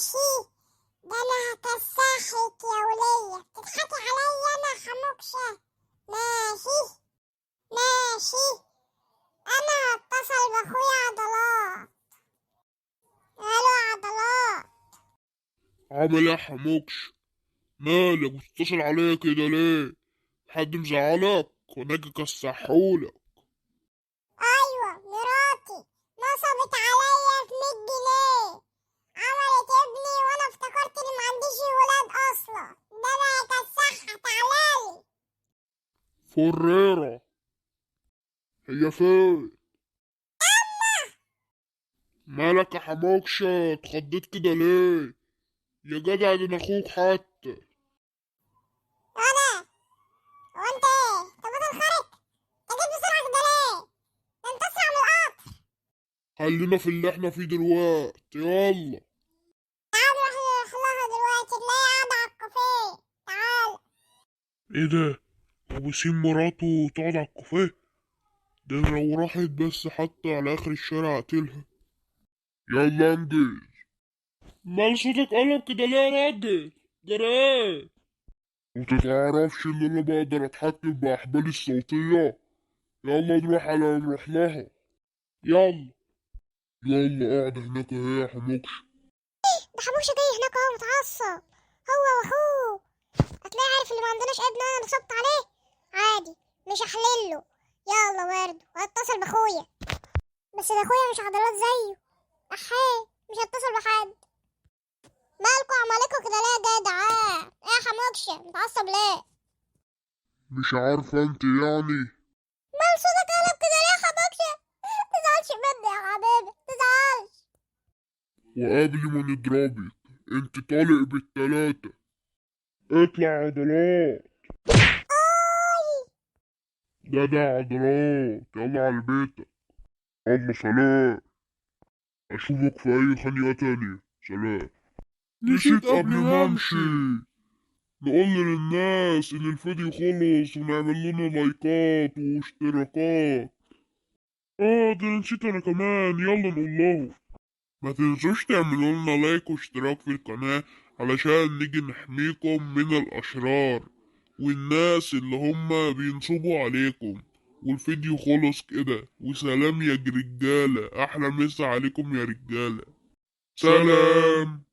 ماشي. ده انا هكسحك يا ولية، بتضحكي عليا انا حموكشة. ماشي ماشي. انا هتصل باخويا عضلات. الو عضلات. عامل ايه يا حموكش؟ مالك بتتصل عليا كده ليه؟ حد مزعلك وانا اجي اكسحهولك؟ ايوه مراتي نصبت عليا في 100 جنيه، عملت ابني وانا افتكرت اني معنديش ولاد اصلا. ده انا هكسحها، تعالالي. فريرة، هي فين؟ مالك يا حموكشة اتخضيت كده ليه؟ يا جدع ده انا اخوك حتى. انا وانت ايه؟ انت بطل خارج؟ انت جيت بسرعه كده ليه؟ ده انت اسرع من القطر. خلينا في اللي احنا فيه دلوقتي، يلا. تعال نروح لها دلوقتي، تلاقيها قاعده على الكافيه. تعال. ايه ده؟ وسيم مراته تقعد على الكافيه؟ ده أنا لو راحت بس حتى على اخر الشارع اقتلها. يلا انجز. مال صوتك قلب كده ليه يا راجل؟ جرى ايه؟ متتعرفش ان انا بقدر اتحكم باحبالي الصوتية؟ يلا نروح لها. يلا. يلا اقعد هناك اهي يا حموكش. ده حموشه جاي هناك اهو متعصب، هو واخوه. هتلاقيه عارف اللي ما عندناش ابن انا نصبت عليه. عادي، مش هحلله. يلا برضه هتصل باخويا، بس ده اخويا مش عضلات زيه. احيه، مش هتصل بحد. مالكوا عمالكوا كده ليه يا جدعان؟ ايه يا حموكشه متعصب ليه؟ مش عارفة انت يعني؟ مال صوتك قلب كده ليه يا حموكشه؟ متزعلش مني يا حبيبي، متزعلش. وقبل ما نضربك انت طالق بالتلاتة. اطلع عضلات. اي. جدع عضلات، يلا على بيتك. يلا سلام. اشوفك في اي خانيقة تانية. سلام. نسيت قبل ما امشي نقول للناس ان الفيديو خلص ونعمل لنا لايكات واشتراكات. ده نسيت انا كمان، يلا نقول له ما تنسوش تعملوا لنا لايك واشتراك في القناة علشان نيجي نحميكم من الاشرار والناس اللي هم بينصبوا عليكم. والفيديو خلص كده، وسلام يا رجالة، احلى مسا عليكم يا رجالة. سلام.